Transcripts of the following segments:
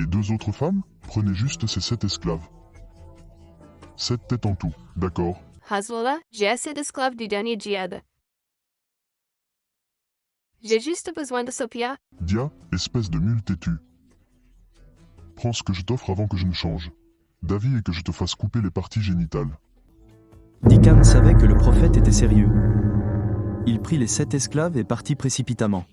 Et 2 autres femmes? Prenez juste ces 7 esclaves. 7 têtes en tout, d'accord? Hazrullah, j'ai assez d'esclaves du dernier djihad. J'ai juste besoin de Sophia. Dia, espèce de mule têtue. Prends ce que je t'offre avant que je ne change d'avis et que je te fasse couper les parties génitales. Dikam savait que le prophète était sérieux. Il prit les 7 esclaves et partit précipitamment.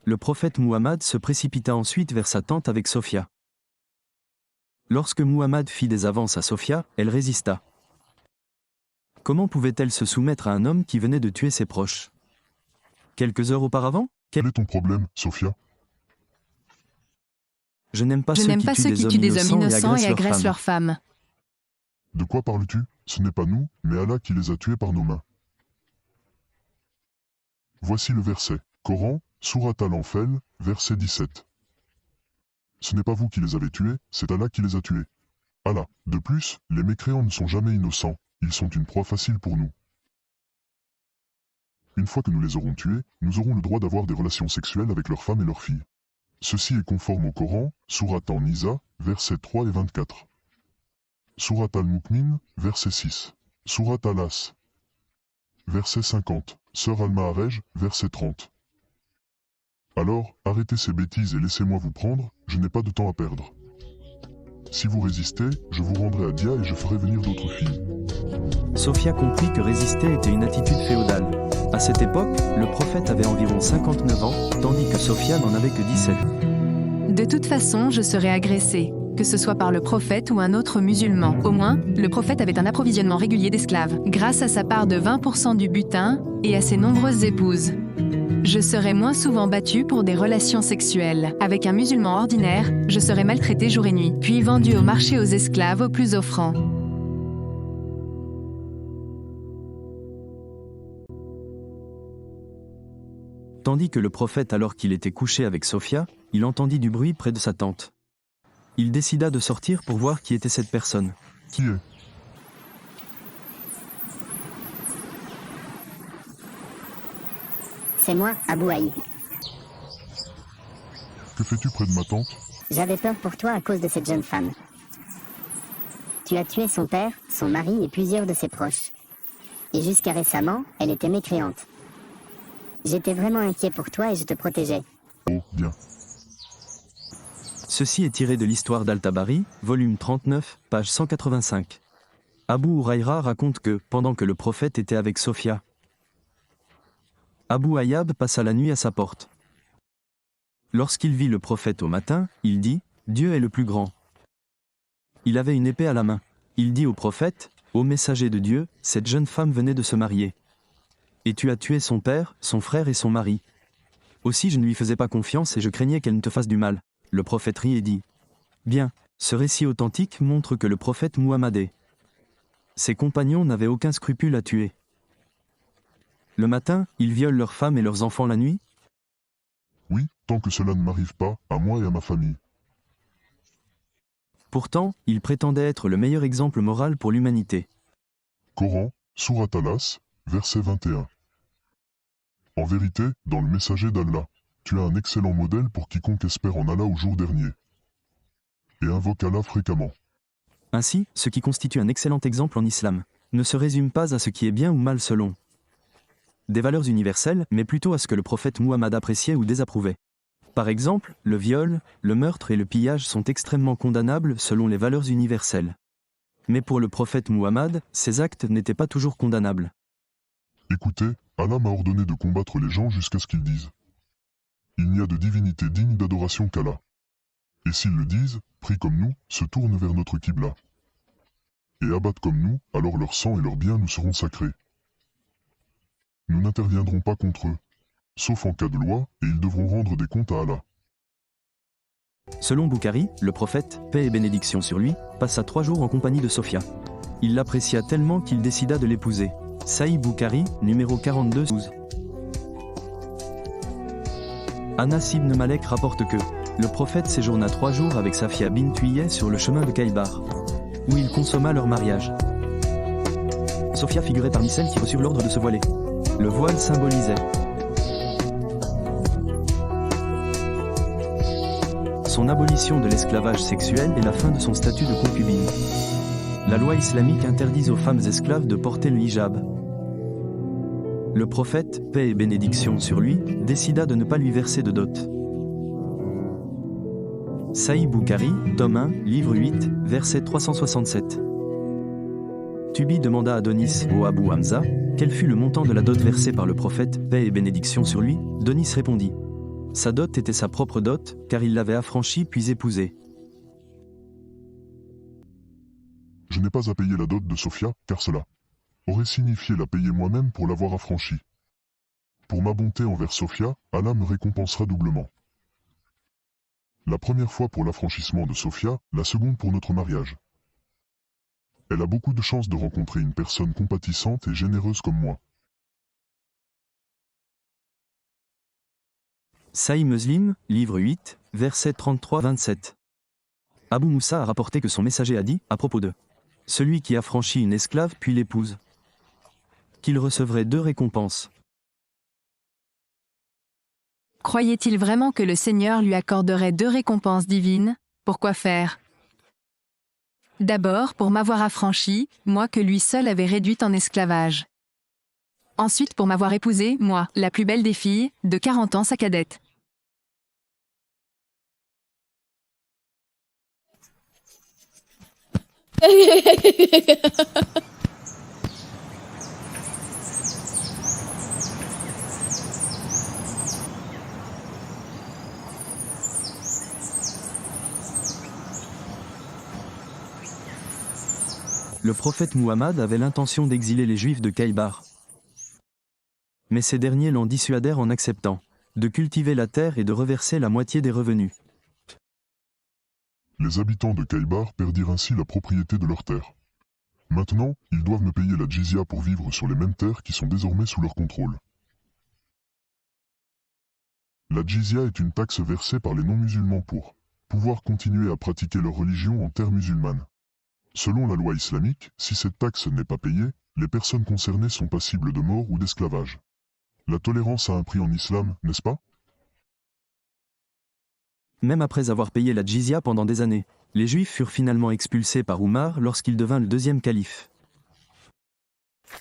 Le prophète Muhammad se précipita ensuite vers sa tente avec Sophia. Lorsque Muhammad fit des avances à Sophia, elle résista. Comment pouvait-elle se soumettre à un homme qui venait de tuer ses proches? Quelques heures auparavant, Quel est ton problème, Sophia? Je n'aime pas Je ceux n'aime qui pas ceux qui tuent des hommes innocents et agressent leurs femmes. De quoi parles-tu? Ce n'est pas nous, mais Allah qui les a tués par nos mains. Voici le verset. Coran, Sourate Al-Anfal, verset 17. Ce n'est pas vous qui les avez tués, c'est Allah qui les a tués. Allah. De plus, les mécréants ne sont jamais innocents, ils sont une proie facile pour nous. Une fois que nous les aurons tués, nous aurons le droit d'avoir des relations sexuelles avec leurs femmes et leurs filles. Ceci est conforme au Coran, Sourate An-Nisa, versets 3 et 24. Sourate Al-Mu'min, verset 6. Sourate Al-As, verset 50. Sœur Al-Ma'arij, verset 30. Alors, arrêtez ces bêtises et laissez-moi vous prendre, je n'ai pas de temps à perdre. Si vous résistez, je vous rendrai à Dia et je ferai venir d'autres filles. Sophia comprit que résister était une attitude féodale. À cette époque, le prophète avait environ 59 ans, tandis que Sophia n'en avait que 17. De toute façon, je serai agressée, que ce soit par le prophète ou un autre musulman. Au moins, le prophète avait un approvisionnement régulier d'esclaves, grâce à sa part de 20% du butin et à ses nombreuses épouses. Je serai moins souvent battue pour des relations sexuelles. Avec un musulman ordinaire, je serai maltraitée jour et nuit, puis vendue au marché aux esclaves aux plus offrants. Tandis que le prophète, alors qu'il était couché avec Sophia, il entendit du bruit près de sa tente. Il décida de sortir pour voir qui était cette personne. Qui est? C'est moi, Abou Aïb. Que fais-tu près de ma tente? J'avais peur pour toi à cause de cette jeune femme. Tu as tué son père, son mari et plusieurs de ses proches. Et jusqu'à récemment, elle était mécréante. J'étais vraiment inquiet pour toi et je te protégeais. Oh, bien. Ceci est tiré de l'histoire d'Al-Tabari, volume 39, page 185. Abu Huraïra raconte que, pendant que le prophète était avec Sophia, Abu Ayyab passa la nuit à sa porte. Lorsqu'il vit le prophète au matin, il dit « Dieu est le plus grand ». Il avait une épée à la main. Il dit au prophète « Ô messager de Dieu, cette jeune femme venait de se marier. Et tu as tué son père, son frère et son mari. Aussi je ne lui faisais pas confiance et je craignais qu'elle ne te fasse du mal. » Le prophète rit et dit « Bien, ce récit authentique montre que le prophète Muhammad. Ses compagnons n'avaient aucun scrupule à tuer. Le matin, ils violent leurs femmes et leurs enfants la nuit? Oui, tant que cela ne m'arrive pas, à moi et à ma famille. Pourtant, ils prétendaient être le meilleur exemple moral pour l'humanité. Coran, Sourate Al-As, verset 21. En vérité, dans le messager d'Allah, tu as un excellent modèle pour quiconque espère en Allah au jour dernier. Et invoque Allah fréquemment. Ainsi, ce qui constitue un excellent exemple en islam ne se résume pas à ce qui est bien ou mal selon des valeurs universelles, mais plutôt à ce que le prophète Muhammad appréciait ou désapprouvait. Par exemple, le viol, le meurtre et le pillage sont extrêmement condamnables selon les valeurs universelles. Mais pour le prophète Muhammad, ces actes n'étaient pas toujours condamnables. Écoutez, Allah m'a ordonné de combattre les gens jusqu'à ce qu'ils disent. Il n'y a de divinité digne d'adoration qu'Allah. Et s'ils le disent, prient comme nous, se tournent vers notre Qibla. Et abattent comme nous, alors leur sang et leurs biens nous seront sacrés. Nous n'interviendrons pas contre eux, sauf en cas de loi, et ils devront rendre des comptes à Allah. Selon Boukhari, le prophète, paix et bénédiction sur lui, passa 3 jours en compagnie de Sophia. Il l'apprécia tellement qu'il décida de l'épouser. Sahih Boukhari, numéro 42-12. Anas ibn Malek rapporte que le prophète séjourna 3 jours avec Safia bint Huyay sur le chemin de Khaybar, où il consomma leur mariage. Sophia figurait parmi celles qui reçurent l'ordre de se voiler. Le voile symbolisait son abolition de l'esclavage sexuel et la fin de son statut de concubine. La loi islamique interdit aux femmes esclaves de porter le hijab. Le prophète, paix et bénédiction sur lui, décida de ne pas lui verser de dot. Sahih Bukhari, tome 1, livre 8, verset 367. Tubi demanda à Donis, au Abu Hamza, quel fut le montant de la dot versée par le prophète, paix et bénédiction sur lui. Donis répondit. Sa dot était sa propre dot, car il l'avait affranchie puis épousée. Je n'ai pas à payer la dot de Sophia, car cela aurait signifié la payer moi-même pour l'avoir affranchie. Pour ma bonté envers Sophia, Allah me récompensera doublement. La première fois pour l'affranchissement de Sophia, la seconde pour notre mariage. Elle a beaucoup de chances de rencontrer une personne compatissante et généreuse comme moi. Sahih Muslim, livre 8, verset 33-27. Abu Moussa a rapporté que son messager a dit, à propos de celui qui affranchit une esclave puis l'épouse, qu'il recevrait 2 récompenses. Croyait-il vraiment que le Seigneur lui accorderait 2 récompenses divines? Pourquoi faire? D'abord pour m'avoir affranchi, moi que lui seul avait réduite en esclavage. Ensuite pour m'avoir épousée, moi, la plus belle des filles, de 40 ans sa cadette. Le prophète Muhammad avait l'intention d'exiler les Juifs de Khaybar. Mais ces derniers l'en dissuadèrent en acceptant de cultiver la terre et de reverser la moitié des revenus. Les habitants de Khaybar perdirent ainsi la propriété de leurs terres. Maintenant, ils doivent me payer la jizya pour vivre sur les mêmes terres qui sont désormais sous leur contrôle. La jizya est une taxe versée par les non-musulmans pour pouvoir continuer à pratiquer leur religion en terre musulmane. Selon la loi islamique, si cette taxe n'est pas payée, les personnes concernées sont passibles de mort ou d'esclavage. La tolérance a un prix en islam, n'est-ce pas? Même après avoir payé la jizya pendant des années, les Juifs furent finalement expulsés par Oumar lorsqu'il devint le 2e calife.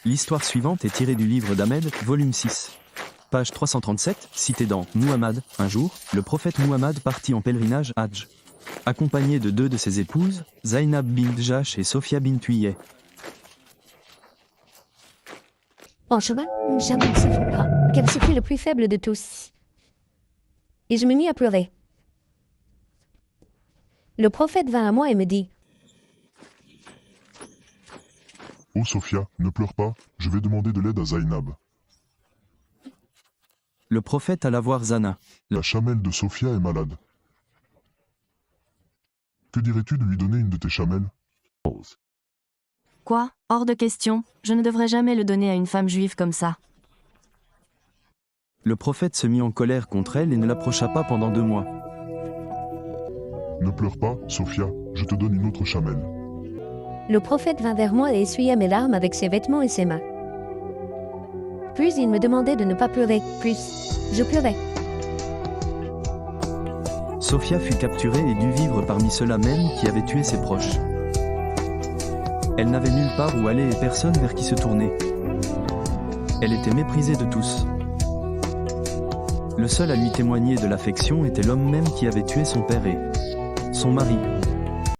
L'histoire suivante est tirée du livre d'Ahmed, volume 6. Page 337, cité dans Muhammad. Un jour, le prophète Muhammad partit en pèlerinage Hajj, accompagné de 2 de ses épouses, Zainab bint Jahsh et Sophia bint Huyay. En chemin, j'avais ce faux-pas, car c'était le plus faible de tous. Et je me mis à pleurer. Le prophète vint à moi et me dit, « Oh Sophia, ne pleure pas, je vais demander de l'aide à Zainab. » Le prophète alla voir Zana. La chamelle de Sophia est malade. Que dirais-tu de lui donner une de tes chamelles? Quoi? Hors de question, je ne devrais jamais le donner à une femme juive comme ça. Le prophète se mit en colère contre elle et ne l'approcha pas pendant 2 mois. Ne pleure pas, Sophia, je te donne une autre chamelle. le prophète vint vers moi et essuya mes larmes avec ses vêtements et ses mains. Puis il me demandait de ne pas pleurer, puis je pleurais. Sophia fut capturée et dut vivre parmi ceux-là même qui avaient tué ses proches. Elle n'avait nulle part où aller et personne vers qui se tourner. Elle était méprisée de tous. Le seul à lui témoigner de l'affection était l'homme même qui avait tué son père et son mari.